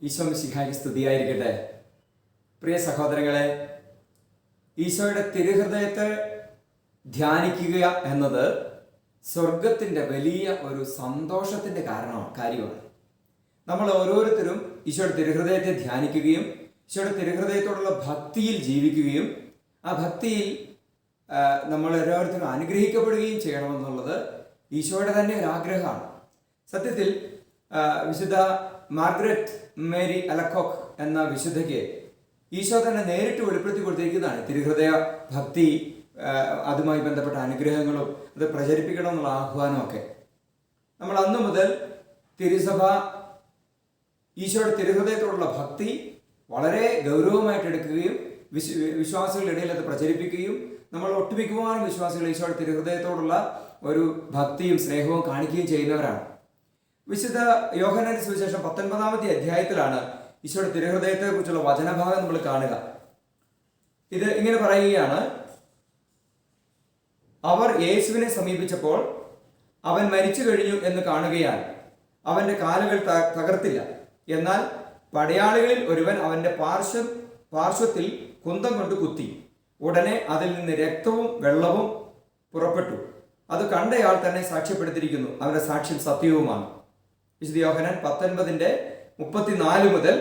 ഈശോ മിശിഹായ്ക്ക് സ്തുതിയായിരിക്കട്ടെ. പ്രിയ സഹോദരങ്ങളെ, ഈശോയുടെ തിരുഹൃദയത്തെ ധ്യാനിക്കുക എന്നത് സ്വർഗത്തിൻ്റെ വലിയ ഒരു സന്തോഷത്തിൻ്റെ കാര്യമാണ്. നമ്മൾ ഓരോരുത്തരും ഈശോയുടെ തിരുഹൃദയത്തെ ധ്യാനിക്കുകയും ഈശോയുടെ തിരുഹൃദയത്തോടുള്ള ഭക്തിയിൽ ജീവിക്കുകയും ആ ഭക്തിയിൽ നമ്മൾ ഓരോരുത്തരും അനുഗ്രഹിക്കപ്പെടുകയും ചെയ്യണമെന്നുള്ളത് ഈശോയുടെ തന്നെ ഒരു ആഗ്രഹമാണ്. സത്യത്തിൽ വിശുദ്ധ മാർഗ്രറ്റ് മേരി അലക്കോക്ക് എന്ന വിശുദ്ധയ്ക്ക് ഈശോ തന്നെ നേരിട്ട് വെളിപ്പെടുത്തി കൊടുത്തിരിക്കുന്നതാണ് തിരുഹൃദയ ഭക്തി, അതുമായി ബന്ധപ്പെട്ട അനുഗ്രഹങ്ങളും അത് പ്രചരിപ്പിക്കണം എന്നുള്ള ആഹ്വാനമൊക്കെ. നമ്മൾ അന്നു മുതൽ തിരുസഭ ഈശോയുടെ തിരുഹൃദയത്തോടുള്ള ഭക്തി വളരെ ഗൗരവമായിട്ട് എടുക്കുകയും വിശ്വാസികളുടെ ഇടയിൽ അത് പ്രചരിപ്പിക്കുകയും നമ്മൾ ഒട്ടുമിക്കവാറും വിശ്വാസികൾ ഈശോയുടെ തിരുഹൃദയത്തോടുള്ള ഒരു ഭക്തിയും സ്നേഹവും കാണിക്കുകയും ചെയ്യുന്നവരാണ്. വിശുദ്ധ യോഹന്നാന്റെ സുവിശേഷം 19-ാമത്തെ അധ്യായത്തിലാണ് ഈശോയുടെ തിരുഹൃദയത്തെ കുറിച്ചുള്ള വചനഭാഗം നമ്മൾ കാണുക. ഇത് ഇങ്ങനെ പറയുകയാണ്: അവർ യേശുവിനെ സമീപിച്ചപ്പോൾ അവൻ മരിച്ചു കഴിഞ്ഞു എന്ന് കാണുകയാൽ അവന്റെ കാലുകൾ തകർത്തില്ല. എന്നാൽ പടയാളികളിൽ ഒരുവൻ അവന്റെ പാർശ്വത്തിൽ കുന്തം കൊണ്ട് കുത്തി. ഉടനെ അതിൽ നിന്ന് രക്തവും വെള്ളവും പുറപ്പെട്ടു. അത് കണ്ടയാൾ തന്നെ സാക്ഷ്യപ്പെടുത്തിയിരിക്കുന്നു. അവന്റെ സാക്ഷ്യം സത്യവുമാണ്. വിശുദ്ധ യോഹന്നാൻ 19:34 മുതൽ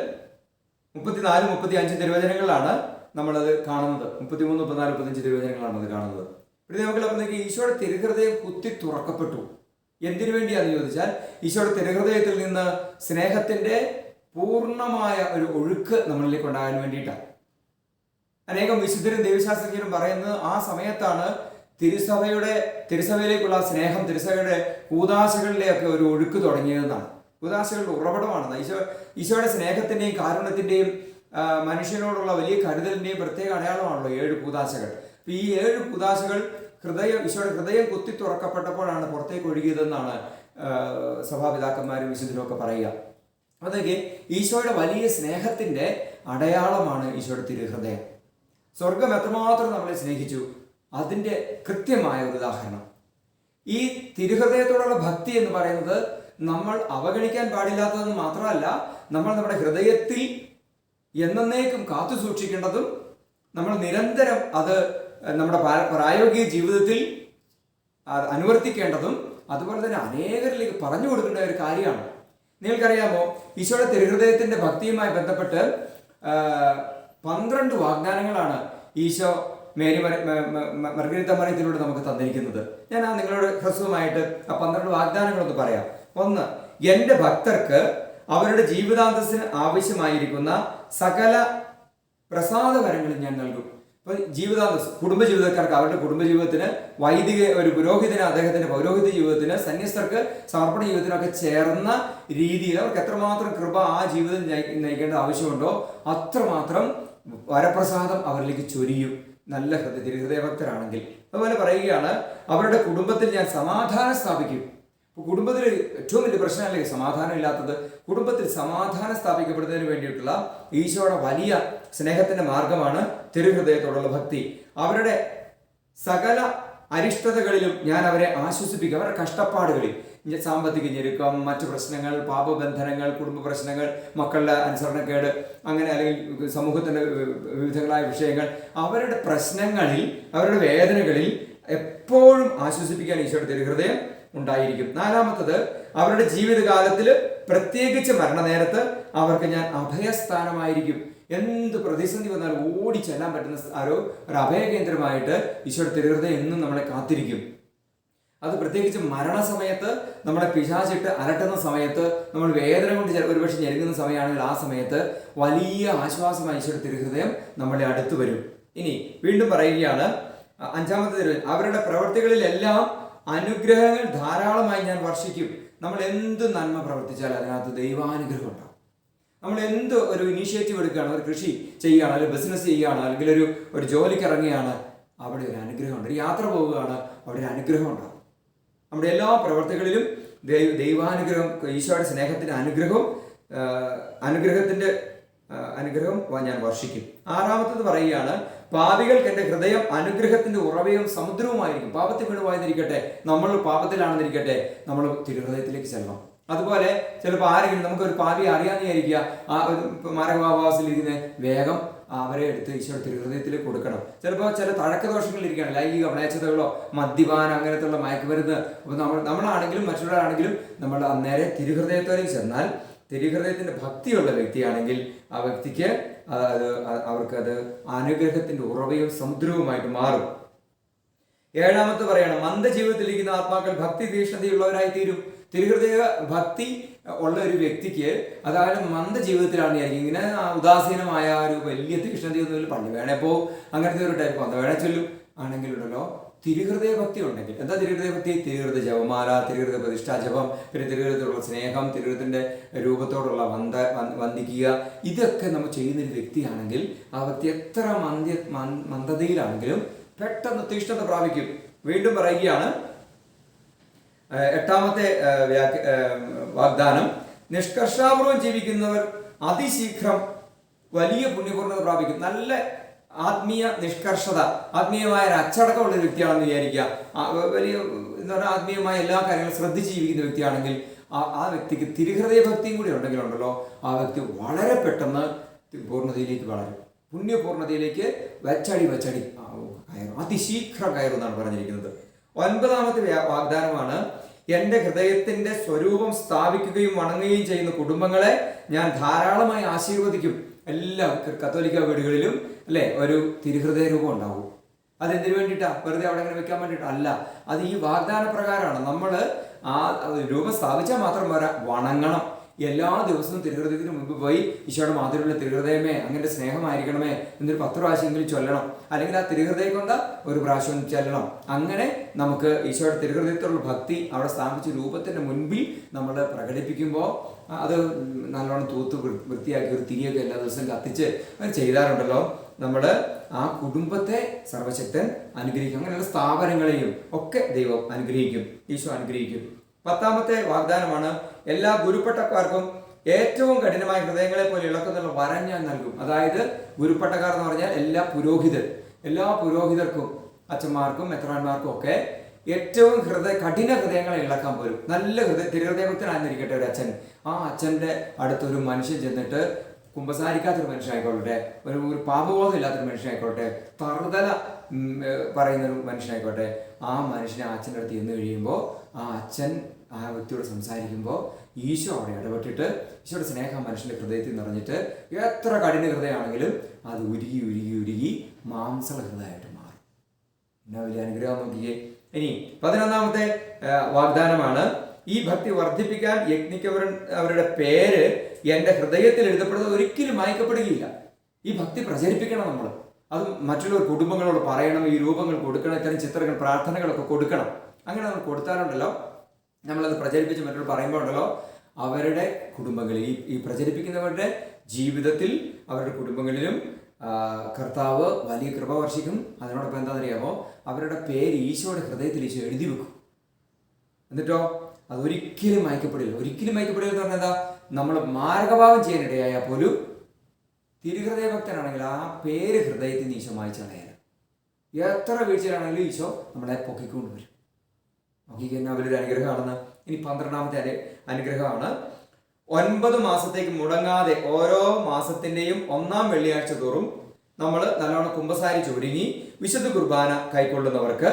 34-35 തിരുവചനങ്ങളിലാണ് നമ്മളത് കാണുന്നത്. 33, 34, 35 തിരുവചനങ്ങളാണ് അത് കാണുന്നത്. പിന്നെ നമുക്ക് ഈശോയുടെ തിരുഹൃദയം കുത്തി തുറക്കപ്പെട്ടു. എന്തിനു വേണ്ടിയാണെന്ന് ചോദിച്ചാൽ, ഈശോയുടെ തിരുഹൃദയത്തിൽ നിന്ന് സ്നേഹത്തിന്റെ പൂർണ്ണമായ ഒരു ഒഴുക്ക് നമ്മളിലേക്ക് ഉണ്ടാകാൻ വേണ്ടിയിട്ടാണ്. അനേകം വിശുദ്ധരും ദൈവശാസ്ത്രജ്ഞരും പറയുന്നത് ആ സമയത്താണ് തിരുസഭയിലേക്കുള്ള സ്നേഹം, തിരുസഭയുടെ കൂദാശകളിലെയൊക്കെ ഒരു ഒഴുക്ക് തുടങ്ങിയതെന്നാണ്. കൂദാശകളുടെ ഉറവിടമാണെന്ന്. ഈശോയുടെ സ്നേഹത്തിന്റെയും കാരുണ്യത്തിന്റെയും മനുഷ്യനോടുള്ള വലിയ കരുതലിന്റെയും പ്രത്യേക അടയാളമാണല്ലോ 7 കൂദാശകൾ. ഈ 7 കൂദാശകൾ ഈശോയുടെ ഹൃദയം കുത്തി തുറക്കപ്പെട്ടപ്പോഴാണ് പുറത്തേക്ക് ഒഴുകിയതെന്നാണ് സഭാപിതാക്കന്മാരും വിശുദ്ധരും ഒക്കെ പറയുക. അതൊക്കെ ഈശോയുടെ വലിയ സ്നേഹത്തിന്റെ അടയാളമാണ് ഈശോയുടെ തിരുഹൃദയം. സ്വർഗം എത്രമാത്രം നമ്മളെ സ്നേഹിച്ചു, അതിൻ്റെ കൃത്യമായ ഒരു ഉദാഹരണം. ഈ തിരുഹൃദയത്തോടുള്ള ഭക്തി എന്ന് പറയുന്നത് നമ്മൾ അവഗണിക്കാൻ പാടില്ലാത്തതെന്ന് മാത്രമല്ല, നമ്മൾ നമ്മുടെ ഹൃദയത്തിൽ എന്നേക്കും കാത്തു സൂക്ഷിക്കേണ്ടതും നമ്മൾ നിരന്തരം അത് നമ്മുടെ പ്രായോഗിക ജീവിതത്തിൽ അനുവർത്തിക്കേണ്ടതും അതുപോലെ തന്നെ അനേകരിലേക്ക് പറഞ്ഞു കൊടുക്കേണ്ട ഒരു കാര്യമാണ്. നിങ്ങൾക്കറിയാമോ, ഈശോയുടെ തിരുഹൃദയത്തിന്റെ ഭക്തിയുമായി ബന്ധപ്പെട്ട് 12 വാഗ്ദാനങ്ങളാണ് ഈശോ മർഗരീത്ത മറിയത്തിലൂടെ നമുക്ക് തന്നിരിക്കുന്നത്. ഞാൻ നിങ്ങളോട് ഹ്രസ്വമായിട്ട് ആ 12 വാഗ്ദാനങ്ങളൊന്ന് പറയാം. 1, എൻ്റെ ഭക്തർക്ക് അവരുടെ ജീവിതാന്തസ്സിന് ആവശ്യമായിരിക്കുന്ന സകല പ്രസാദവരങ്ങളും ഞാൻ നൽകും. ഇപ്പൊ ജീവിതാന്തസ്, കുടുംബജീവിതക്കാർക്ക് അവരുടെ കുടുംബജീവിതത്തിന്, ഒരു പുരോഹിതന് അദ്ദേഹത്തിന്റെ പൗരോഹിത ജീവിതത്തിന്, സന്യസ്തർക്ക് സമർപ്പണ ജീവിതത്തിനൊക്കെ ചേർന്ന രീതിയിൽ അവർക്ക് എത്രമാത്രം കൃപ ആ ജീവിതം നയിക്കേണ്ട ആവശ്യമുണ്ടോ അത്രമാത്രം വരപ്രസാദം അവരിലേക്ക് ചൊരിയും, നല്ല തിരുഹൃദയഭക്തരാണെങ്കിൽ. അതുപോലെ പറയുകയാണ്, അവരുടെ കുടുംബത്തിൽ ഞാൻ സമാധാനം സ്ഥാപിക്കും. കുടുംബത്തിൽ ഏറ്റവും വലിയ പ്രശ്നമല്ലേ സമാധാനം ഇല്ലാത്തത്. കുടുംബത്തിൽ സമാധാനം സ്ഥാപിക്കപ്പെടുന്നതിന് വേണ്ടിയിട്ടുള്ള ഈശോയുടെ വലിയ സ്നേഹത്തിന്റെ മാർഗമാണ് തിരുഹൃദയത്തോടുള്ള ഭക്തി. അവരുടെ സകല അരിഷ്ടതകളിലും ഞാൻ അവരെ ആശ്വസിപ്പിക്കും. അവരുടെ കഷ്ടപ്പാടുകളിൽ, സാമ്പത്തിക ഞെരുക്കം, മറ്റു പ്രശ്നങ്ങൾ, പാപബന്ധനങ്ങൾ, കുടുംബ പ്രശ്നങ്ങൾ, മക്കളുടെ അനുസരണക്കേട്, അങ്ങനെ അല്ലെങ്കിൽ സമൂഹത്തിന്റെ വിവിധങ്ങളായ വിഷയങ്ങൾ, അവരുടെ പ്രശ്നങ്ങളിൽ, അവരുടെ വേദനകളിൽ എപ്പോഴും ആശ്വസിപ്പിക്കാൻ ഈശോയുടെ തിരുഹൃദയം ഉണ്ടായിരിക്കും. 4, അവരുടെ ജീവിതകാലത്തിൽ പ്രത്യേകിച്ച് മരണനേരത്ത് അവർക്ക് ഞാൻ അഭയസ്ഥാനമായിരിക്കും. എന്ത് പ്രതിസന്ധി വന്നാലും ഓടി ചെല്ലാൻ പറ്റുന്ന ഒരു അഭയകേന്ദ്രമായിട്ട് ഈശോയുടെ തിരുഹൃദയം എന്നും നമ്മളെ കാത്തിരിക്കും. അത് പ്രത്യേകിച്ച് മരണസമയത്ത്, നമ്മളെ പിശാചിട്ട് അലട്ടുന്ന സമയത്ത്, നമ്മൾ വേദന കൊണ്ട് ഒരുപക്ഷെ ഞെരുങ്ങുന്ന സമയമാണെങ്കിൽ ആ സമയത്ത് വലിയ ആശ്വാസമായി ഈശോയുടെ തിരുഹൃദയം നമ്മളെ അടുത്ത് വരും. ഇനി വീണ്ടും പറയുകയാണ്, 5-ാമത്തെ തിരുവചനം, അവരുടെ പ്രവൃത്തികളിലെല്ലാം അനുഗ്രഹങ്ങൾ ധാരാളമായി ഞാൻ വർഷിക്കും. നമ്മൾ എന്ത് നന്മ പ്രവർത്തിച്ചാലും അതിനകത്ത് ദൈവാനുഗ്രഹം ഉണ്ടാവും. നമ്മൾ എന്ത് ഒരു ഇനീഷ്യേറ്റീവ് എടുക്കുകയാണ്, ഒരു കൃഷി ചെയ്യുകയാണ്, അല്ലെങ്കിൽ ബിസിനസ് ചെയ്യുകയാണ്, അല്ലെങ്കിൽ ഒരു ജോലിക്ക് ഇറങ്ങുകയാണ്, അവിടെ ഒരു അനുഗ്രഹമുണ്ട്. ഒരു യാത്ര പോവുകയാണ്, അവിടെ ഒരു അനുഗ്രഹം ഉണ്ടാവും. നമ്മുടെ എല്ലാ പ്രവർത്തികളിലും ദൈവാനുഗ്രഹം, ഈശോയുടെ സ്നേഹത്തിന്റെ അനുഗ്രഹം ഞാൻ വർഷിക്കും. 6-ാമത്തേത് പറയുകയാണ്, പാപികൾക്ക് എൻ്റെ ഹൃദയം അനുഗ്രഹത്തിന്റെ ഉറവയും സമുദ്രവുമായിരിക്കും. പാപത്തിൽ വീണുപോയെന്നിരിക്കട്ടെ, നമ്മൾ പാപത്തിലാണെന്നിരിക്കട്ടെ, നമ്മൾ തിരുഹൃദയത്തിലേക്ക് ചെല്ലണം. അതുപോലെ ചിലപ്പോൾ ആരെങ്കിലും നമുക്കൊരു പാപി അറിയാമെന്ന് വിചാരിക്കുക, ആ ഒരു മാരകഭാവാവസ്ഥയിലിരിക്കുന്ന വേഗം അവരെ എടുത്ത് ഈശോയുടെ തിരുഹൃദയത്തിൽ കൊടുക്കണം. ചിലപ്പോൾ ചില തഴക്ക ദോഷങ്ങളിലിരിക്കുകയാണ്, ലൈംഗിക മ്ലേച്ഛതകളോ മദ്യപാനം അങ്ങനത്തുള്ള മയക്കുമരുന്ന്. അപ്പോൾ നമ്മളാണെങ്കിലും മറ്റുള്ളവരാണെങ്കിലും നമ്മൾ അന്നേരം തിരുഹൃദയത്തോലേക്ക് ചെന്നാൽ, തിരുഹൃദയത്തിൻ്റെ ഭക്തിയുള്ള വ്യക്തിയാണെങ്കിൽ ആ വ്യക്തിക്ക് അവർക്കത് അനുഗ്രഹത്തിൻ്റെ ഉറവയും സമുദ്രവുമായിട്ട് മാറും. ഏഴാമത്തെ പറയണം, മന്ദജീവിതത്തിലിരിക്കുന്ന ആത്മാക്കൾ ഭക്തി തീക്ഷ്ണതയുള്ളവരായി തീരും. തിരുഹൃദയ ഭക്തി ഉള്ള ഒരു വ്യക്തിക്ക്, അതായത് മന്ദജീവിതത്തിലാണ് ഇങ്ങനെ ഉദാസീനമായ ഒരു വലിയ തീക്ഷ്ണതയൊന്നുമില്ല, പള്ളി വേണേ പോ അങ്ങനത്തെ ഒരു ടൈപ്പ് വന്ന വേണേ ചൊല്ലും ആണെങ്കിലുണ്ടല്ലോ, തിരുഹൃദയ ഭക്തി ഉണ്ടെങ്കിൽ. എന്താ തിരുഹൃദയ ഭക്തി? തിരുഹൃദയ ജപമാല, തിരുഹൃദയ പ്രതിഷ്ഠാ ജപം, പിന്നെ തിരുഹൃദയത്തോടുള്ള സ്നേഹം, തിരുഹൃദയത്തിൻ്റെ രൂപത്തോടുള്ള വന്ദിക്കുക, ഇതൊക്കെ നമ്മൾ ചെയ്യുന്നൊരു വ്യക്തിയാണെങ്കിൽ ആ വ്യക്തി എത്ര മന്ദതയിലാണെങ്കിലും പെട്ടെന്ന് തീഷ്ണത പ്രാപിക്കും. വീണ്ടും പറയുകയാണ്, എട്ടാമത്തെ വാഗ്ദാനം, നിഷ്കർഷാപൂർവം ജീവിക്കുന്നവർ അതിശീഘ്രം വലിയ പുണ്യപൂർണ്ണത പ്രാപിക്കും. നല്ല ആത്മീയ നിഷ്കർഷത, ആത്മീയമായ ഒരു അച്ചടക്കമുള്ള ഒരു വ്യക്തിയാണെന്ന് വിചാരിക്കുക. വലിയ എന്താ പറയുക, ആത്മീയമായ എല്ലാ കാര്യങ്ങളും ശ്രദ്ധിച്ച് ജീവിക്കുന്ന വ്യക്തിയാണെങ്കിൽ ആ വ്യക്തിക്ക് തിരുഹൃദയ ഭക്തിയും കൂടി ഉണ്ടെങ്കിലുണ്ടല്ലോ, ആ വ്യക്തി വളരെ പെട്ടെന്ന് പൂർണ്ണതയിലേക്ക് വളരും, പുണ്യപൂർണ്ണതയിലേക്ക് വെച്ചടി കയറും, അതിശീഘ്രം കയറും എന്നാണ് പറഞ്ഞിരിക്കുന്നത്. ഒൻപതാമത്തെ വാഗ്ദാനമാണ്, എൻ്റെ ഹൃദയത്തിൻ്റെ സ്വരൂപം സ്ഥാപിക്കുകയും വണങ്ങുകയും ചെയ്യുന്ന കുടുംബങ്ങളെ ഞാൻ ധാരാളമായി ആശീർവദിക്കും. എല്ലാ കത്തോലിക്ക വീടുകളിലും അല്ലേ ഒരു തിരുഹൃദയ രൂപം ഉണ്ടാവും. അതെന്തിനു വേണ്ടിയിട്ടാണ്? വെറുതെ അവിടെ അങ്ങനെ വെക്കാൻ വേണ്ടിയിട്ടല്ല, അത് ഈ വാഗ്ദാന പ്രകാരമാണ്. നമ്മൾ ആ രൂപം സ്ഥാപിച്ചാൽ മാത്രം പോരാ, വണങ്ങണം. എല്ലാ ദിവസവും തിരുഹൃദയത്തിന് മുമ്പ് പോയി ഈശോയുടെ മാതൃകയുള്ള തിരുഹൃദയമേ അങ്ങനെ സ്നേഹമായിരിക്കണമേ എന്നൊരു 10 പ്രാവശ്യമെങ്കിലും ചൊല്ലണം, അല്ലെങ്കിൽ ആ തിരുഹൃദയം കൊണ്ട് ഒരു പ്രാവശ്യം ചൊല്ലണം. അങ്ങനെ നമുക്ക് ഈശോയുടെ തിരുഹൃദയത്തിലുള്ള ഭക്തി അവിടെ സ്ഥാപിച്ച രൂപത്തിൻ്റെ മുൻപിൽ നമ്മൾ പ്രകടിപ്പിക്കുമ്പോൾ അത് നല്ലോണം തൂത്ത് വൃത്തിയാക്കി ഒരു തിരിയൊക്കെ എല്ലാ ദിവസവും കത്തിച്ച് അത് ചെയ്താറുണ്ടല്ലോ, നമ്മൾ ആ കുടുംബത്തെ സർവശക്തൻ അനുഗ്രഹിക്കും. അങ്ങനെയുള്ള സ്ഥാപനങ്ങളെയും ഒക്കെ ദൈവം അനുഗ്രഹിക്കും, ഈശോ അനുഗ്രഹിക്കും. 10ാമത്തെ വാഗ്ദാനമാണ്, എല്ലാ ഗുരുപ്പട്ടക്കാർക്കും ഏറ്റവും കഠിനമായ ഹൃദയങ്ങളെ പോലെ ഇളക്കുന്നുള്ള വരം ഞാൻ നൽകും. അതായത് ഗുരുപ്പട്ടക്കാർ എന്ന് പറഞ്ഞാൽ എല്ലാ പുരോഹിതർക്കും അച്ഛന്മാർക്കും മെത്രാന്മാർക്കും ഒക്കെ ഏറ്റവും കഠിന ഹൃദയങ്ങളെ ഇളക്കാൻ പോലും നല്ല തിരുഹൃദയഭക്തനായിരിക്കട്ടെ ഒരു അച്ഛൻ. ആ അച്ഛൻ്റെ അടുത്തൊരു മനുഷ്യൻ ചെന്നിട്ട്, കുമ്പസാരിക്കാത്തൊരു മനുഷ്യനായിക്കോട്ടെ, ഒരു പാപബോധം ഇല്ലാത്തൊരു മനുഷ്യനായിക്കോട്ടെ, തറുതല പറയുന്നൊരു മനുഷ്യനായിക്കോട്ടെ, ആ മനുഷ്യനെ അച്ഛൻ്റെ അടുത്ത് ചെന്ന് കഴിയുമ്പോൾ ആ അച്ഛൻ ആ വ്യക്തിയോട് സംസാരിക്കുമ്പോൾ ഈശോ അവിടെ ഇടപെട്ടിട്ട് ഈശോയുടെ സ്നേഹം മനുഷ്യൻ്റെ ഹൃദയത്തിൽ നിറഞ്ഞിട്ട് എത്ര കഠിന ഹൃദയമാണെങ്കിലും അത് ഉരുകി മാംസള ഹൃദയമായിട്ട് മാറും. എന്നാ വലിയ അനുഗ്രഹം നോക്കിയേ. ഇനി 11ാമത്തെ വാഗ്ദാനമാണ്, ഈ ഭക്തി വർദ്ധിപ്പിക്കാൻ അവരുടെ പേര് എൻ്റെ ഹൃദയത്തിൽ എഴുതപ്പെടുന്നത് ഒരിക്കലും മായ്ക്കപ്പെടുകയില്ല. ഈ ഭക്തി പ്രചരിപ്പിക്കണം നമ്മൾ, അത് മറ്റുള്ള കുടുംബങ്ങളോട് പറയണം, ഈ രൂപങ്ങൾ കൊടുക്കണം, ഇത്തരം ചിത്രങ്ങൾ പ്രാർത്ഥനകളൊക്കെ കൊടുക്കണം. അങ്ങനെ നമ്മൾ കൊടുത്താലുണ്ടല്ലോ, നമ്മളത് പ്രചരിപ്പിച്ച് മറ്റുള്ള പറയുമ്പോൾ ഉണ്ടല്ലോ, അവരുടെ കുടുംബങ്ങളിൽ ഈ പ്രചരിപ്പിക്കുന്നവരുടെ ജീവിതത്തിൽ അവരുടെ കുടുംബങ്ങളിലും കർത്താവ് വലിയ കൃപ വർഷിക്കും. അതിനോടൊപ്പം എന്താണെന്നറിയാമോ, അവരുടെ പേര് ഈശോയുടെ ഹൃദയത്തിൽ ഈശോ എഴുതി വെക്കും. എന്നിട്ടോ അതൊരിക്കലും മായ്ക്കപ്പെടില്ല. ഒരിക്കലും മായ്ക്കപ്പെടില്ല എന്ന് പറഞ്ഞാൽ എന്താ, നമ്മൾ മാർഗഭാവം ചെയ്യാനിടയായാൽ പോലും തിരുഹൃദയ ഭക്തനാണെങ്കിൽ ആ പേര് ഹൃദയത്തിൽ നിന്ന് ഈശോ മായ്ച്ചു കളയാൻ, എത്ര വീഴ്ചയിലാണെങ്കിലും ഈശോ നമ്മളെ പൊക്കിക്കൊണ്ടുവരും. നോക്കിക്കഴിഞ്ഞാൽ അവരൊരു അനുഗ്രഹമാണെന്ന്. ഇനി 12ാമത്തെ അനുഗ്രഹമാണ്, 9 മാസത്തേക്ക് മുടങ്ങാതെ ഓരോ മാസത്തിൻ്റെയും 1-ാം വെള്ളിയാഴ്ച തോറും നമ്മൾ നല്ലോണം കുമ്പസാരിച്ച് ഒരുങ്ങി വിശുദ്ധ കുർബാന കൈക്കൊള്ളുന്നവർക്ക്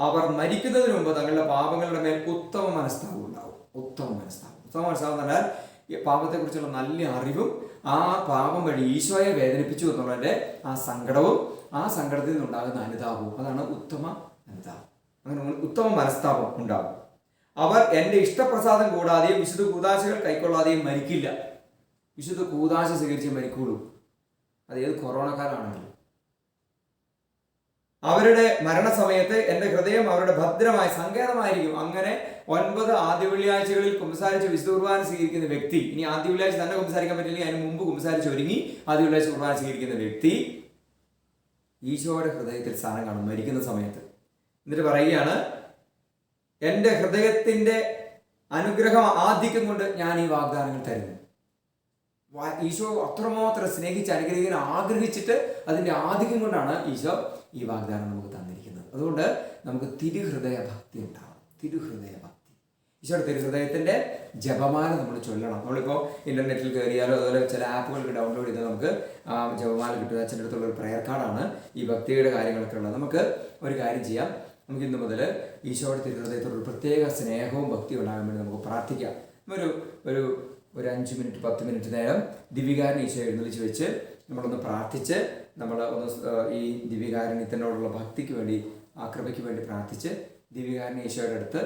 അവർ മരിക്കുന്നതിന് മുമ്പ് തങ്ങളുടെ പാപങ്ങളുടെ മേൽ ഉത്തമ മനസ്താപം ഉണ്ടാവും. ഉത്തമ മനസ്താപം എന്ന് പറഞ്ഞാൽ ഈ പാപത്തെക്കുറിച്ചുള്ള നല്ല അറിവും ആ പാപം വഴി ഈശോയെ വേദനിപ്പിച്ചു എന്നുള്ളതിൻ്റെ ആ സങ്കടവും ആ സങ്കടത്തിൽ നിന്നുണ്ടാകുന്ന അനുതാപവും, അതാണ് ഉത്തമ അനുതാപം. അങ്ങനെ ഉത്തമ മനസ്താപം ഉണ്ടാകും. അവർ എൻ്റെ ഇഷ്ടപ്രസാദം കൂടാതെയും വിശുദ്ധ കൂദാശകൾ കൈക്കൊള്ളാതെയും മരിക്കില്ല. വിശുദ്ധ കൂദാശ സ്വീകരിച്ച് മരിക്കുള്ളൂ, അത് ഏത് കൊറോണ കാലമാണെങ്കിലും. അവരുടെ മരണസമയത്ത് എൻ്റെ ഹൃദയം അവരുടെ ഭദ്രമായ സങ്കേതമായിരിക്കും. അങ്ങനെ 9 ആദ്യ വെള്ളിയാഴ്ചകളിൽ കുമ്പസാരിച്ച് വിശുദ്ധ കുർബാന സ്വീകരിക്കുന്ന വ്യക്തി, ഇനി ആദ്യ വെള്ളിയാഴ്ച തന്നെ കുമ്പസാരിക്കാൻ പറ്റില്ലെങ്കിൽ അതിന് മുമ്പ് കുമ്പസാരിച്ച് ഒരുങ്ങി ആദ്യ വെള്ളിയാഴ്ച കുർബാന സ്വീകരിക്കുന്ന വ്യക്തി ഈശോയുടെ ഹൃദയത്തിൽ സ്ഥാനം കാണും മരിക്കുന്ന സമയത്ത്. എന്നിട്ട് പറയുകയാണ്, എൻ്റെ ഹൃദയത്തിൻ്റെ അനുഗ്രഹം ആധിക്യം കൊണ്ട് ഞാൻ ഈ വാഗ്ദാനങ്ങൾ തരുന്നു. ഈശോ അത്രമാത്രം സ്നേഹിച്ച് അനുഗ്രഹിക്കാൻ ആഗ്രഹിച്ചിട്ട് അതിൻ്റെ ആധിക്യം കൊണ്ടാണ് ഈശോ ഈ വാഗ്ദാനം നമുക്ക് തന്നിരിക്കുന്നത്. അതുകൊണ്ട് നമുക്ക് തിരുഹൃദയ ഭക്തി ഉണ്ടാവണം. തിരുഹൃദയ ഭക്തി ഈശോയുടെ തിരുഹൃദയത്തിൻ്റെ ജപമാല നമ്മൾ ചൊല്ലണം. നമ്മളിപ്പോൾ ഇൻ്റർനെറ്റിൽ കയറിയാലോ അതുപോലെ ചില ആപ്പുകൾ ഡൗൺലോഡ് ചെയ്താൽ നമുക്ക് ജപമാല കിട്ടുക. അച്ഛൻ്റെ അടുത്തുള്ള ഒരു പ്രയർ കാർഡാണ് ഈ ഭക്തിയുടെ കാര്യങ്ങളൊക്കെ ഉള്ളത്. നമുക്ക് ഒരു കാര്യം ചെയ്യാം. നമുക്ക് ഇന്ന് മുതൽ ഈശോയുടെ തിരുഹൃദയത്തോട് ഒരു പ്രത്യേക സ്നേഹവും ഭക്തിയും ഉണ്ടാകാൻ വേണ്ടി നമുക്ക് പ്രാർത്ഥിക്കാം. ഒരു 5 മിനിറ്റ് 10 മിനിറ്റ് നേരം ദിവ്യകാരുണ്യം ഈശോ എഴുന്നള്ളിച്ച് വെച്ച് നമ്മളൊന്ന് പ്രാർത്ഥിച്ച് നമ്മൾ ഒന്ന് ഈ ദിവ്യകാരുണ്യത്തിനോടുള്ള ഭക്തിക്ക് വേണ്ടി ആ കൃപയ്ക്ക് വേണ്ടി പ്രാർത്ഥിച്ച് ദിവ്യകാരുണ്യ ഈശോയുടെ അടുത്ത്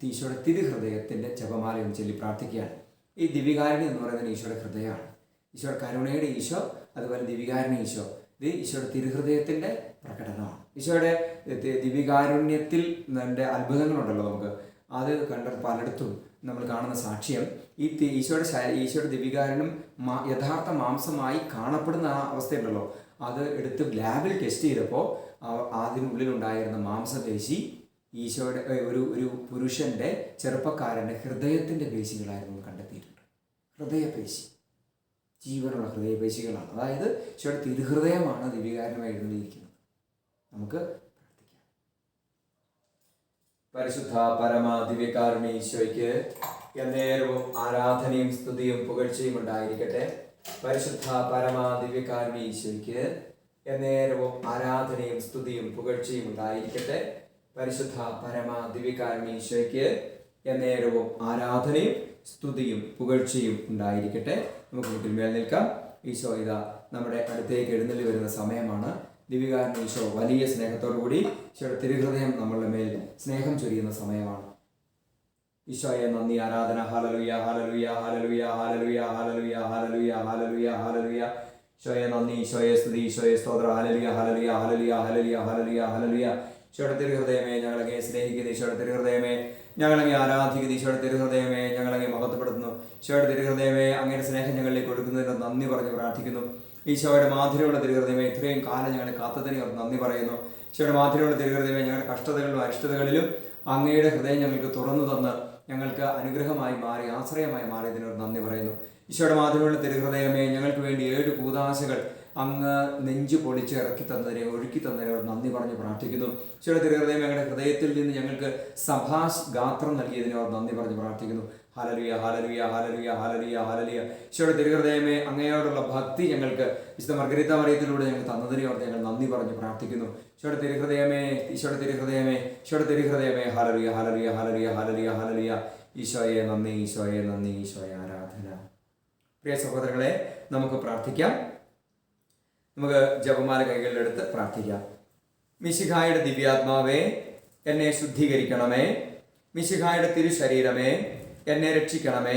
ഈശോയുടെ തിരുഹൃദയത്തിൻ്റെ ജപമാലയും ചൊല്ലി പ്രാർത്ഥിക്കുകയാണ്. ഈ ദിവ്യകാരുണ്യം എന്ന് പറയുന്നത് ഈശോയുടെ ഹൃദയമാണ്. ഈശോയുടെ കരുണയുടെ ഈശോ, അതുപോലെ ദിവ്യകാരുണ്യ ഈശോ, ഇത് ഈശോയുടെ തിരുഹൃദയത്തിൻ്റെ പ്രകടനമാണ്. ഈശോയുടെ ദിവ്യകാരുണ്യത്തിൽ അത്ഭുതങ്ങളുണ്ടല്ലോ, നമുക്ക് അത് കണ്ട പലയിടത്തും നമ്മൾ കാണുന്ന സാക്ഷ്യം ഈ ഈശോയുടെ ദിവ്യകാരുണ്യം യഥാർത്ഥ മാംസമായി കാണപ്പെടുന്ന ആ അവസ്ഥയുണ്ടല്ലോ, അത് എടുത്ത് ലാബിൽ ടെസ്റ്റ് ചെയ്തപ്പോൾ അതിനുള്ളിലുണ്ടായിരുന്ന മാംസപേശി ഈശോയുടെ ഒരു പുരുഷൻ്റെ ചെറുപ്പക്കാരൻ്റെ ഹൃദയത്തിൻ്റെ പേശികളായിരുന്നു കണ്ടെത്തിയിട്ടുണ്ട്. ഹൃദയപേശി, ജീവനുള്ള ഹൃദയപേശികളാണ്. അതായത് ഈശോയുടെ തിരുഹൃദയമാണ് ദിവ്യകാരുണ്യമായി എഴുന്നള്ളിയിരിക്കുന്നത്. നമുക്ക് പ്രാർത്ഥിക്കാം. പരിശുദ്ധ പരമ ദിവ്യകാരുണ്യ ഈശോയ്ക്ക് എന്നേരവും ആരാധനയും സ്തുതിയും പുകഴ്ചയും ഉണ്ടായിരിക്കട്ടെ. പരിശുദ്ധ പരമ ദിവ്യകാരുണ്യ ഈശോയ്ക്ക് എന്നേരവും ആരാധനയും സ്തുതിയും പുകഴ്ചയും ഉണ്ടായിരിക്കട്ടെ. പരിശുദ്ധ പരമ ദിവ്യകാരുണ്യ ഈശോയ്ക്ക് എന്നേരവും ആരാധനയും സ്തുതിയും പുകഴ്ചയും ഉണ്ടായിരിക്കട്ടെ. നമുക്ക് വീട്ടിൽ നിൽക്കാം. ഈശോ ഇതാ നമ്മുടെ അടുത്തേക്ക് എഴുന്നള്ളി വരുന്ന സമയമാണ്. ദിവ്യകാരുണ്യ ഈശോ വലിയ സ്നേഹത്തോടുകൂടി ഈശോയുടെ തിരുഹൃദയം നമ്മളുടെ മേൽ സ്നേഹം ചൊരിയുന്ന സമയമാണ്. ഈശോയെ നന്ദി, ആരാധന. ഹല്ലേലൂയ, ഹല്ലേലൂയ, ഹല്ലേലൂയ, ഹല്ലേലൂയ, ഹല്ലേലൂയ, ഹല്ലേലൂയ, ഹല്ലേലൂയ, ഹല്ലേലൂയ. ഈശോയെ നന്ദി, ഈശോയെ സ്തുതി, ഈശോയെ സ്തോത്രം. ഹല്ലേലൂയ, ഹല്ലേലൂയ, ഹല്ലേലൂയ, ഹല്ലേലൂയ, ഹല്ലേലൂയ, ഹല്ലേലൂയ. ഈശോയുടെ തിരുഹൃദയമേ ഞങ്ങളങ്ങേ സ്നേഹിക്കുന്ന ഈശോയുടെ തിരുഹൃദയമേ ഞങ്ങളങ്ങേ ആരാധിക്കുന്ന ഈശോയുടെ തിരുഹൃദയമേ ഞങ്ങളങ്ങേ മഹത്വപ്പെടുത്തുന്നു. ഈശോയുടെ തിരുഹൃദയമേ അങ്ങയുടെ സ്നേഹം ഞങ്ങളിലേക്ക് കൊടുക്കുന്നതിന് നന്ദി പറഞ്ഞ് പ്രാർത്ഥിക്കുന്നു. ഈശോയുടെ മാധുര്യമുള്ള തിരുഹൃദയമേ ഇത്രയും കാലം ഞങ്ങളെ കാത്തതിന് നന്ദി പറയുന്നു. ഈശോയുടെ മാധുര്യമുള്ള തിരുഹൃദയമേ ഞങ്ങളുടെ കഷ്ടതകളിലും അരിഷ്ടതകളിലും അങ്ങയുടെ ഹൃദയം ഞങ്ങൾക്ക് തുറന്നു തന്ന് ഞങ്ങൾക്ക് അനുഗ്രഹമായി മാറി ആശ്രയമായി മാറിയതിനോട് നന്ദി പറയുന്നു. ഈശോയുടെ മാധുര്യമുള്ള തിരുഹൃദയമേ ഞങ്ങൾക്ക് വേണ്ടി 7 കൂദാശകൾ അങ്ങ് നെഞ്ചു പൊളിച്ച് ഇറക്കി തന്നതിനെ ഒഴുക്കി തന്നതിനോട് നന്ദി പറഞ്ഞ് പ്രാർത്ഥിക്കുന്നു. ഈശോയുടെ തിരുഹൃദയം ഞങ്ങളുടെ ഹൃദയത്തിൽ നിന്ന് ഞങ്ങൾക്ക് സഭാഷ് ഗാത്രം നൽകിയതിനോട് നന്ദി പറഞ്ഞ് പ്രാർത്ഥിക്കുന്നു. ഹല്ലേലൂയ, ഹല്ലേലൂയ, ഹല്ലേലൂയ, ഹല്ലേലൂയ, ഹല്ലേലൂയ. ഈശോയുടെ തിരുഹൃദയമേ അങ്ങയോടുള്ള ഭക്തി ഞങ്ങൾക്ക് വിശുദ്ധ മർഗരീത്ത മറിയത്തിലൂടെ ഞങ്ങൾ തന്നതിനോട് ഞങ്ങൾ നന്ദി പറഞ്ഞ് പ്രാർത്ഥിക്കുന്നു. ഈശോയുടെ തിരുഹൃദയമേ, ഈശോയുടെ തിരുഹൃദയമേ, ഈശോയുടെ തിരുഹൃദയമേ. ഹല്ലേലൂയ, ഹല്ലേലൂയ, ഹല്ലേലൂയ, ഹല്ലേലൂയ, ഹല്ലേലൂയ. ഈശോയെ നന്ദി, ഈശോയെ നന്ദി, ഈശോയെ ആരാധന. പ്രിയ സഹോദരങ്ങളെ, നമുക്ക് പ്രാർത്ഥിക്കാം. നമുക്ക് ജപമാല കൈകളിലെടുത്ത് പ്രാർത്ഥിക്കാം. മിശിഹായുടെ ദിവ്യാത്മാവേ എന്നെ ശുദ്ധീകരിക്കണമേ. മിശിഹായുടെ തിരുശരീരമേ എന്നെ രക്ഷിക്കണമേ.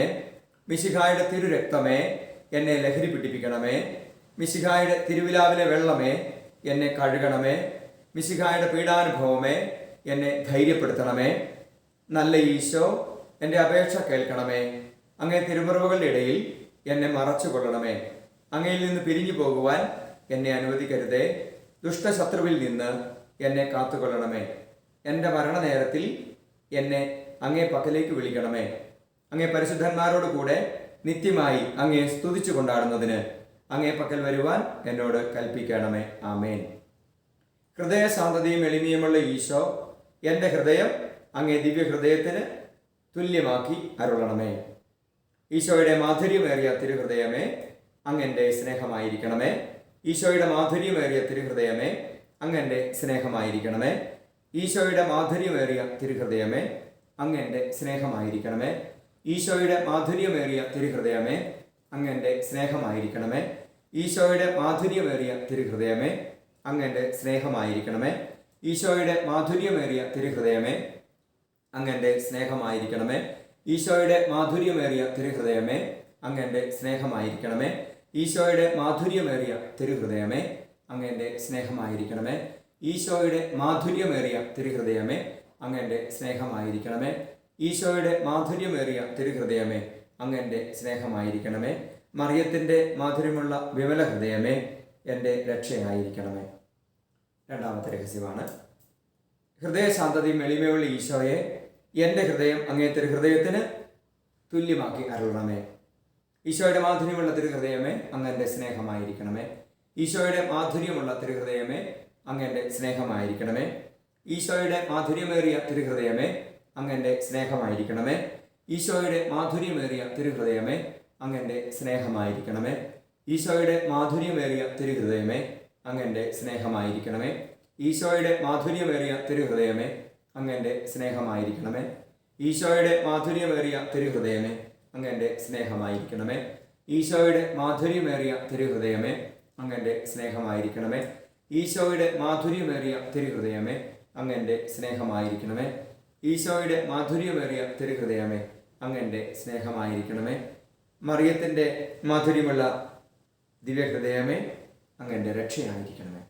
മിശിഹായുടെ തിരുരക്തമേ എന്നെ ലഹരി പിടിപ്പിക്കണമേ. മിശിഹായുടെ തിരുവിലാവിലെ വെള്ളമേ എന്നെ കഴുകണമേ. മിശിഹായുടെ പീഡാനുഭവമേ എന്നെ ധൈര്യപ്പെടുത്തണമേ. നല്ല ഈശോ എൻ്റെ അപേക്ഷ കേൾക്കണമേ. അങ്ങേ തിരുമുറിവുകളുടെ ഇടയിൽ എന്നെ മറച്ചു കൊള്ളണമേ. അങ്ങയിൽ നിന്ന് പിരിഞ്ഞു പോകുവാൻ എന്നെ അനുവദിക്കരുതേ. ദുഷ്ടശത്രുവിൽ നിന്ന് എന്നെ കാത്തുകൊള്ളണമേ. എൻ്റെ മരണനേരത്തിൽ എന്നെ അങ്ങേ പക്കലേക്ക് വിളിക്കണമേ. അങ്ങേ പരിശുദ്ധന്മാരോട് കൂടെ നിത്യമായി അങ്ങേ സ്തുതിച്ചു കൊണ്ടാടുന്നതിന് അങ്ങേ പക്കൽ വരുവാൻ എന്നോട് കൽപ്പിക്കണമേ. ആമേൻ. ഹൃദയശാന്തതയും എളിമയുമുള്ള ഈശോ എൻ്റെ ഹൃദയം അങ്ങേ ദിവ്യഹൃദയത്തിന് തുല്യമാക്കി അരുളണമേ. ഈശോയുടെ മാധുര്യമേറിയ തിരുഹൃദയമേ അങ്ങെൻ്റെ സ്നേഹമായിരിക്കണമേ. ഈശോയുടെ മാധുര്യമേറിയ തിരുഹൃദയമേ അങ്ങെൻ്റെ സ്നേഹമായിരിക്കണമേ. ഈശോയുടെ മാധുര്യമേറിയ തിരുഹൃദയമേ അങ്ങെൻ്റെ സ്നേഹമായിരിക്കണമേ. ഈശോയുടെ മാധുര്യമേറിയ തിരുഹൃദയമേ അങ്ങെൻ്റെ സ്നേഹമായിരിക്കണമേ. ഈശോയുടെ മാധുര്യമേറിയ തിരുഹൃദയമേ അങ്ങെൻ്റെ സ്നേഹമായിരിക്കണമേ. ഈശോയുടെ മാധുര്യമേറിയ തിരുഹൃദയമേ അങ്ങെൻ്റെ സ്നേഹമായിരിക്കണമേ. ഈശോയുടെ മാധുര്യമേറിയ തിരുഹൃദയമേ അങ്ങെൻ്റെ സ്നേഹമായിരിക്കണമേ. ഈശോയുടെ മാധുര്യമേറിയ തിരുഹൃദയമേ അങ്ങെൻ്റെ സ്നേഹമായിരിക്കണമേ. ഈശോയുടെ മാധുര്യമേറിയ തിരുഹൃദയമേ അങ്ങെൻ്റെ സ്നേഹമായിരിക്കണമേ. ഈശോയുടെ മാധുര്യമേറിയ തിരുഹൃദയമേ അങ്ങെൻ്റെ സ്നേഹമായിരിക്കണമേ. മറിയത്തിൻ്റെ മാധുര്യമുള്ള വിമല ഹൃദയമേ എൻ്റെ രക്ഷയായിരിക്കണമേ. രണ്ടാമത്തെ രഹസ്യമാണ് ഹൃദയശാന്തതയും എളിമയുള്ള ഈശോയെ എൻ്റെ ഹൃദയം അങ്ങേ തിരുഹൃദയത്തിന് തുല്യമാക്കി അരുളണമേ. ഈശോയുടെ മാധുര്യമുള്ള തിരുഹൃദയമേ അങ്ങെൻ്റെ സ്നേഹമായിരിക്കണമേ. ഈശോയുടെ മാധുര്യമുള്ള തിരുഹൃദയമേ അങ്ങെൻ്റെ സ്നേഹമായിരിക്കണമേ. ഈശോയുടെ മാധുര്യമേറിയ തിരുഹൃദയമേ അങ്ങൻ്റെ സ്നേഹമായിരിക്കണമേ. ഈശോയുടെ മാധുര്യമേറിയ തിരുഹൃദയമേ, അങ്ങൻ്റെ സ്നേഹമായിരിക്കണമേ. ഈശോയുടെ മാധുര്യമേറിയ തിരുഹൃദയമേ, അങ്ങൻ്റെ സ്നേഹമായിരിക്കണമേ. ഈശോയുടെ മാധുര്യമേറിയ തിരുഹൃദയമേ, അങ്ങൻ്റെ സ്നേഹമായിരിക്കണമേ. ഈശോയുടെ മാധുര്യമേറിയ തിരുഹൃദയമേ, അങ്ങൻ്റെ സ്നേഹമായിരിക്കണമേ. ഈശോയുടെ മാധുര്യമേറിയ തിരുഹൃദയമേ, അങ്ങൻ്റെ സ്നേഹമായിരിക്കണമേ. ഈശോയുടെ മാധുര്യമേറിയ തിരുഹൃദയമേ, അങ്ങൻ്റെ സ്നേഹമായിരിക്കണമേ. ഈശോയുടെ മാധുര്യമേറിയ തിരുഹൃദയമേ, അങ്ങൻ്റെ സ്നേഹമായിരിക്കണമേ. മറിയത്തിൻ്റെ മാധുര്യമുള്ള ദിവ്യഹൃദയമേ, അങ്ങൻ്റെ രക്ഷയായിരിക്കണമേ.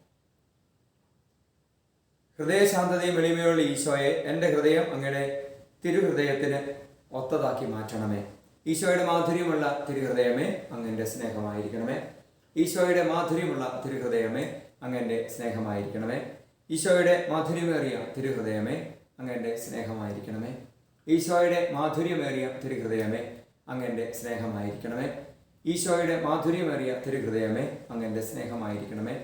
ഹൃദയശാന്തതയും എളിമയുള്ള ഈശോയെ, എൻ്റെ ഹൃദയം അങ്ങയുടെ തിരുഹൃദയത്തിന് ഒത്തതാക്കി മാറ്റണമേ. ഈശോയുടെ മാധുര്യമുള്ള തിരുഹൃദയമേ, അങ്ങൻ്റെ സ്നേഹമായിരിക്കണമേ. ഈശോയുടെ മാധുര്യമുള്ള തിരുഹൃദയമേ, അങ്ങൻ്റെ സ്നേഹമായിരിക്കണമേ. ഈശോയുടെ മാധുര്യമേറിയ തിരുഹൃദയമേ, അങ്ങൻ്റെ സ്നേഹമായിരിക്കണമേ. ഈശോയുടെ മാധുര്യമേറിയ തിരുഹൃദയമേ, അങ്ങൻ്റെ സ്നേഹമായിരിക്കണമേ. ഈശോയുടെ മാധുര്യമേറിയ തിരുഹൃദയമേ, അങ്ങൻ്റെ സ്നേഹമായിരിക്കണമേ.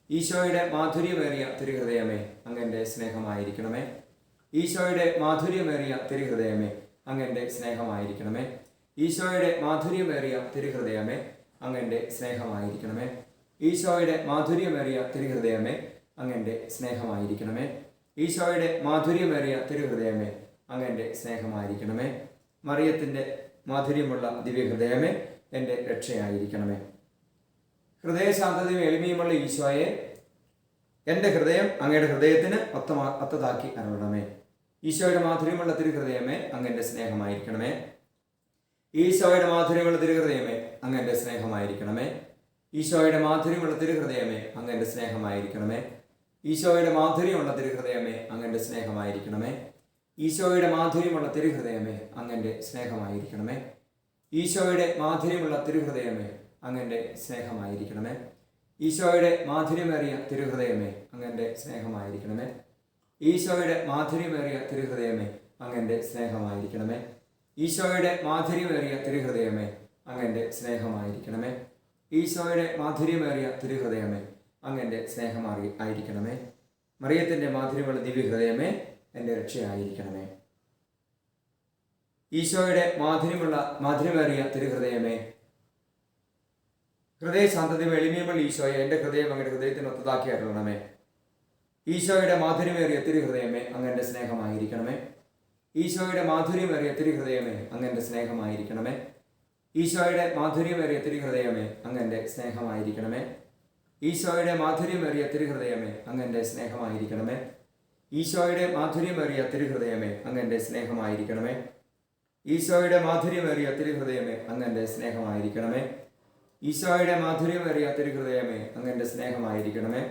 ഈശോയുടെ മാധുര്യമേറിയ തിരുഹൃദയമേ, അങ്ങൻ്റെ സ്നേഹമായിരിക്കണമേ. ഈശോയുടെ മാധുര്യമേറിയ തിരുഹൃദയമേ, അങ്ങൻ്റെ സ്നേഹമായിരിക്കണമേ. ഈശോയുടെ മാധുര്യമേറിയ തിരുഹൃദയമേ, അങ്ങൻ്റെ സ്നേഹമായിരിക്കണമേ. ഈശോയുടെ മാധുര്യമേറിയ തിരുഹൃദയമേ, അങ്ങൻ്റെ സ്നേഹമായിരിക്കണമേ. ഈശോയുടെ മാധുര്യമേറിയ തിരുഹൃദയമേ, അങ്ങൻ്റെ സ്നേഹമായിരിക്കണമേ. മറിയത്തിൻ്റെ മാധുര്യമുള്ള ദിവ്യഹൃദയമേ, എൻ്റെ രക്ഷയായിരിക്കണമേ. ഹൃദയശാന്തതയും എളിമയുമുള്ള ഈശോയെ, എൻ്റെ ഹൃദയം അങ്ങയുടെ ഹൃദയത്തിന് ഒത്തതാക്കി അരുളണമേ. ഈശോയുടെ മാധുര്യമുള്ള തിരുഹൃദയമേ, അങ്ങൻ്റെ സ്നേഹമായിരിക്കണമേ. ഈശോയുടെ മാധുര്യമുള്ള തിരുഹൃദയമേ, അങ്ങൻ്റെ സ്നേഹമായിരിക്കണമേ. ഈശോയുടെ മാധുര്യമുള്ള തിരുഹൃദയമേ, അങ്ങൻ്റെ സ്നേഹമായിരിക്കണമേ. ഈശോയുടെ മാധുര്യമുള്ള തിരുഹൃദയമേ, അങ്ങൻ്റെ സ്നേഹമായിരിക്കണമേ. ഈശോയുടെ മാധുര്യമുള്ള തിരുഹൃദയമേ, അങ്ങൻ്റെ സ്നേഹമായിരിക്കണമേ. ഈശോയുടെ മാധുര്യമുള്ള തിരുഹൃദയമേ, അങ്ങൻ്റെ സ്നേഹമായിരിക്കണമേ. ഈശോയുടെ മാധുര്യമേറിയ തിരുഹൃദയമേ, അങ്ങൻ്റെ സ്നേഹമായിരിക്കണമേ. ഈശോയുടെ മാധുര്യമേറിയ തിരുഹൃദയമേ, അങ്ങൻ്റെ സ്നേഹമായിരിക്കണമേ. ഈശോയുടെ മാധുര്യമേറിയ തിരുഹൃദയമേ, അങ്ങൻ്റെ സ്നേഹമായിരിക്കണമേ. ഈശോയുടെ മാധുര്യമേറിയ തിരുഹൃദയമേ, അങ്ങൻ്റെ സ്നേഹമായിരിക്കണമേ. മറിയത്തിൻ്റെ മാധുര്യമുള്ള ദിവ്യഹൃദയമേ, എൻ്റെ രക്ഷയായിരിക്കണമേ. ഈശോയുടെ മാധുര്യമേറിയ തിരുഹൃദയമേ, ഹൃദയശാന്തതയും എളിമയുമുള്ള ഈശോയെ, എൻ്റെ ഹൃദയം അങ്ങയുടെ ഹൃദയത്തിന് ഒത്തതാക്കി അരുളണമേ. ഈശോയുടെ മാധുര്യമേറിയ തിരുഹൃദയമേ, അങ്ങൻ്റെ സ്നേഹമായിരിക്കണമേ. ഈശോയുടെ മാധുര്യമേറിയ തിരുഹൃദയമേ, അങ്ങൻ്റെ സ്നേഹമായിരിക്കണമേ. ഈശോയുടെ മാധുര്യമേറിയ തിരുഹൃദയമേ, അങ്ങൻ്റെ സ്നേഹമായിരിക്കണമേ. ഈശോയുടെ മാധുര്യമേറിയ തിരുഹൃദയമേ, അങ്ങൻ്റെ സ്നേഹമായിരിക്കണമേ. ഈശോയുടെ മാധുര്യമേറിയ തിരുഹൃദയമേ, അങ്ങൻ്റെ സ്നേഹമായിരിക്കണമേ. ഈശോയുടെ മാധുര്യമേറിയ തിരുഹൃദയമേ, അങ്ങൻ്റെ സ്നേഹമായിരിക്കണമേ. ഈശോയുടെ മാധുര്യമേറിയ തിരുഹൃദയമേ, അങ്ങൻ്റെ സ്നേഹമായിരിക്കണമേ.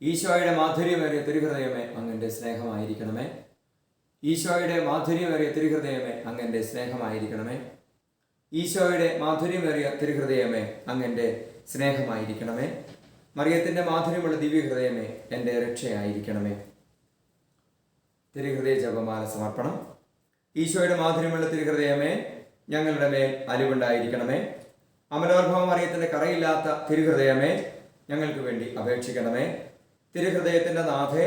ഈശോയുടെ മാധുര്യമേറിയ തിരുഹൃദയമേ, അങ്ങൻ്റെ സ്നേഹമായിരിക്കണമേ. ഈശോയുടെ മാധുര്യമേറിയ തിരുഹൃദയമേ, അങ്ങൻ്റെ സ്നേഹമായിരിക്കണമേ. ഈശോയുടെ മാധുര്യമേറിയ തിരുഹൃദയമേ, അങ്ങൻ്റെ സ്നേഹമായിരിക്കണമേ. മറിയത്തിൻ്റെ മാധുര്യമുള്ള ദിവ്യഹൃദയമേ, എൻ്റെ രക്ഷയായിരിക്കണമേ. തിരുഹൃദയ ജപമാല സമർപ്പണം. ഈശോയുടെ മാധുര്യമുള്ള തിരുഹൃദയമേ, ഞങ്ങളുടെ മേൽ അലിവുണ്ടായിരിക്കണമേ. അമലോത്ഭവ മറിയത്തിൻ്റെ കറയില്ലാത്ത തിരുഹൃദയമേ, ഞങ്ങൾക്ക് വേണ്ടി അപേക്ഷിക്കണമേ. തിരുഹൃദയത്തിൻ്റെ നാഥേ,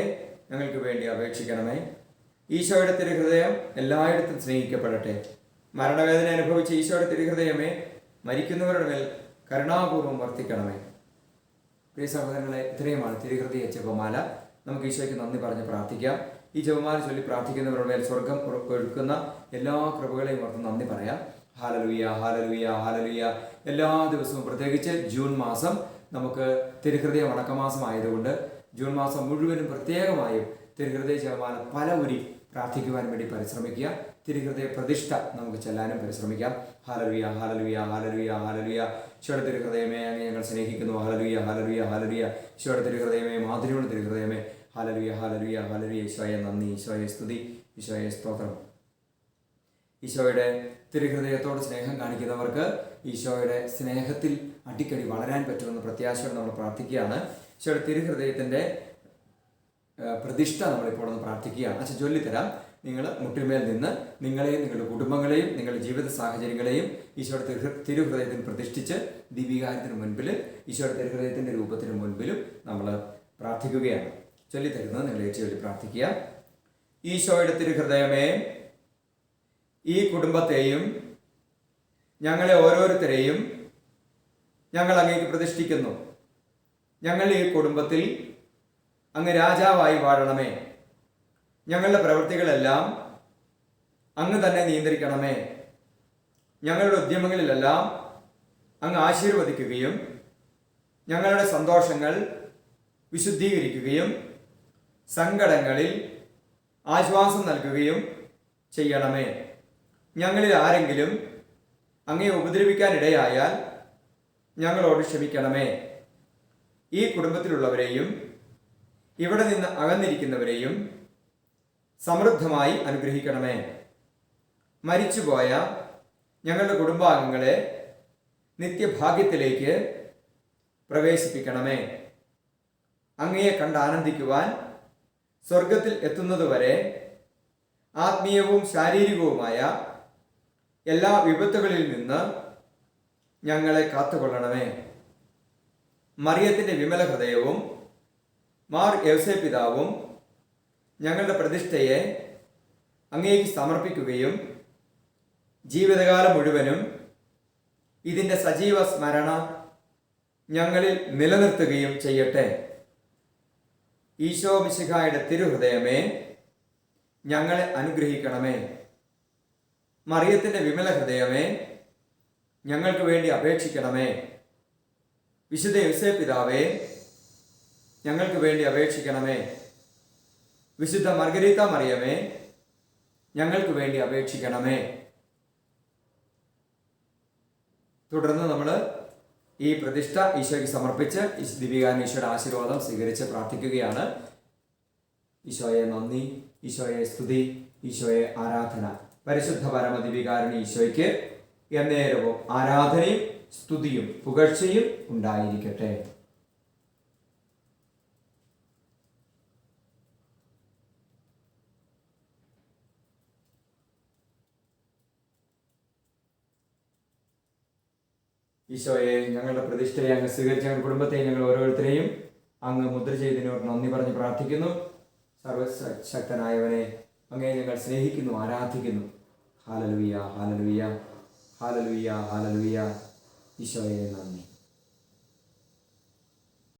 ഞങ്ങൾക്ക് വേണ്ടി അപേക്ഷിക്കണമേ. ഈശോയുടെ തിരുഹൃദയം എല്ലായിടത്തും സ്നേഹിക്കപ്പെടട്ടെ. മരണവേദന അനുഭവിച്ച ഈശോയുടെ തിരുഹൃദയമേ, മരിക്കുന്നവരുടെ മേൽ കരുണാപൂർവ്വം വർത്തിക്കണമേ. പ്രിയ സഹോദരങ്ങളെ, ഇത്രയുമാണ് തിരുഹൃദയ ജപമാല. നമുക്ക് ഈശോയ്ക്ക് നന്ദി പറഞ്ഞ് പ്രാർത്ഥിക്കാം. ഈ ജപമാല ചൊല്ലി പ്രാർത്ഥിക്കുന്നവരുടെ മേൽ സ്വർഗം ഒഴുക്കുന്ന എല്ലാ കൃപകളെയും ഓർത്ത് നന്ദി പറയാം. ഹല്ലേലൂയ, ഹല്ലേലൂയ, ഹല്ലേലൂയ. എല്ലാ ദിവസവും, പ്രത്യേകിച്ച് ജൂൺ മാസം നമുക്ക് തിരുഹൃദയ വണക്കമാസം ആയതുകൊണ്ട് ജൂൺ മാസം മുഴുവനും പ്രത്യേകമായും തിരുഹൃദയ ജപമാല പല ഉരി പ്രാർത്ഥിക്കുവാൻ വേണ്ടി പരിശ്രമിക്കുക. തിരുഹൃദയ പ്രതിഷ്ഠ നമുക്ക് ചെല്ലാനും പരിശ്രമിക്കാം. ഹല്ലേലൂയ, ഹല്ലേലൂയ, ഹല്ലേലൂയ, ഹല്ലേലൂയ. ഈശോയുടെ തിരുഹൃദയമേ, അങ്ങ് ഞങ്ങൾ സ്നേഹിക്കുന്നു. ഹല്ലേലൂയ, ഹല്ലേലൂയ, ഹല്ലേലൂയ. ഈശോയുടെ തിരുഹൃദയമേ, മാധുര്യമുള്ള തിരുഹൃദയമേ, ഹല്ലേലൂയ, ഹല്ലേലൂയ, ഹല്ലേലൂയ. ഈശോയെ നന്ദി, ഈശോയെ സ്തുതി, ഈശോയെ സ്തോത്രം. ഈശോയുടെ തിരുഹൃദയത്തോട് സ്നേഹം കാണിക്കുന്നവർക്ക് ഈശോയുടെ സ്നേഹത്തിൽ അടിക്കടി വളരാൻ പറ്റുമെന്ന് പ്രത്യാശയോടെ നമ്മൾ പ്രാർത്ഥിക്കുകയാണ്. ഈശോയുടെ തിരുഹൃദയത്തിൻ്റെ പ്രതിഷ്ഠ നമ്മളിപ്പോൾ ഒന്ന് പ്രാർത്ഥിക്കുകയാണ്. അച്ഛൻ ചൊല്ലിത്തരാം. നിങ്ങൾ മുട്ടിന്മേൽ നിന്ന് നിങ്ങളെയും നിങ്ങളുടെ കുടുംബങ്ങളെയും നിങ്ങളുടെ ജീവിത സാഹചര്യങ്ങളെയും ഈശോയുടെ തിരുഹൃദയത്തിന് പ്രതിഷ്ഠിച്ച് ദീപികാരത്തിന് മുൻപിൽ ഈശോയുടെ തിരുഹൃദയത്തിൻ്റെ രൂപത്തിന് മുൻപിലും നമ്മൾ പ്രാർത്ഥിക്കുകയാണ്. ചൊല്ലിത്തരുന്നത് നിങ്ങൾ ഏറ്റു ചൊല്ലി പ്രാർത്ഥിക്കുക. ഈശോയുടെ തിരുഹൃദയമേ, ഈ കുടുംബത്തെയും ഞങ്ങളെ ഓരോരുത്തരെയും ഞങ്ങൾ അങ്ങേക്ക് പ്രതിഷ്ഠിക്കുന്നു. ഞങ്ങൾ ഈ കുടുംബത്തിൽ അങ്ങ് രാജാവായി വാഴണമേ. ഞങ്ങളുടെ പ്രവൃത്തികളെല്ലാം അങ്ങ് തന്നെ നിയന്ത്രിക്കണമേ. ഞങ്ങളുടെ ഉദ്യമങ്ങളിലെല്ലാം അങ്ങ് ആശീർവദിക്കുകയും ഞങ്ങളുടെ സന്തോഷങ്ങൾ വിശുദ്ധീകരിക്കുകയും സങ്കടങ്ങളിൽ ആശ്വാസം നൽകുകയും ചെയ്യണമേ. ഞങ്ങളിൽ ആരെങ്കിലും അങ്ങേ ഉപദ്രവിക്കാനിടയായാൽ ഞങ്ങളോട് ക്ഷമിക്കണമേ. ഈ കുടുംബത്തിലുള്ളവരെയും ഇവിടെ നിന്ന് അകന്നിരിക്കുന്നവരെയും സമൃദ്ധമായി അനുഗ്രഹിക്കണമേ. മരിച്ചുപോയ ഞങ്ങളുടെ കുടുംബാംഗങ്ങളെ നിത്യഭാഗ്യത്തിലേക്ക് പ്രവേശിപ്പിക്കണമേ. അങ്ങയെ കണ്ട് ആനന്ദിക്കുവാൻ സ്വർഗത്തിൽ എത്തുന്നതുവരെ ആത്മീയവും ശാരീരികവുമായ എല്ലാ വിപത്തുകളിൽ നിന്ന് ഞങ്ങളെ കാത്തുകൊള്ളണമേ. മറിയത്തിൻ്റെ വിമല ഹൃദയവും മാർ യൗസേപ്പിതാവും ഞങ്ങളുടെ പ്രതിഷ്ഠയെ അങ്ങേക്ക് സമർപ്പിക്കുകയും ജീവിതകാലം മുഴുവനും ഇതിൻ്റെ സജീവ സ്മരണ ഞങ്ങളിൽ നിലനിർത്തുകയും ചെയ്യട്ടെ. ഈശോ മിശിഹായുടെ തിരുഹൃദയമേ, ഞങ്ങളെ അനുഗ്രഹിക്കണമേ. മറിയത്തിൻ്റെ വിമല ഹൃദയമേ, ഞങ്ങൾക്ക് വേണ്ടി അപേക്ഷിക്കണമേ. വിശുദ്ധ യൗസേപ്പിതാവേ, ഞങ്ങൾക്ക് വേണ്ടി അപേക്ഷിക്കണമേ. വിശുദ്ധ മർഗരീത്ത മറിയമേ, ഞങ്ങൾക്ക് വേണ്ടി അപേക്ഷിക്കണമേ. തുടർന്ന് നമ്മൾ ഈ പ്രതിഷ്ഠ ഈശോയ്ക്ക് സമർപ്പിച്ച് ദിവ്യകാരുണ്യ ഈശോയുടെ ആശീർവാദം സ്വീകരിച്ച് പ്രാർത്ഥിക്കുകയാണ്. ഈശോയെ നന്ദി, ഈശോയെ സ്തുതി, ഈശോയെ ആരാധന. പരിശുദ്ധ പരമ ദിവ്യകാരുണ്യ ഈശോയ്ക്ക് എന്നേരവും ആരാധനയും സ്തുതിയും പുകഴ്ചയും ഉണ്ടായിരിക്കട്ടെ. ഈശോയെ, ഞങ്ങളുടെ പ്രതിഷ്ഠയെ അങ്ങ് സ്വീകരിച്ച ഞങ്ങളുടെ കുടുംബത്തെയും ഞങ്ങൾ ഓരോരുത്തരെയും അങ്ങ് മുദ്ര ചെയ്തതിനോട് നന്ദി പറഞ്ഞ് പ്രാർത്ഥിക്കുന്നു. സർവശക്തനായവനെ, അങ്ങയെ ഞങ്ങൾ സ്നേഹിക്കുന്നു, ആരാധിക്കുന്നു. ഹല്ലേലൂയ, ഹല്ലേലൂയ, ഹല്ലേലൂയ, ഹല്ലേലൂയ. ഈശോയെ നന്ദി.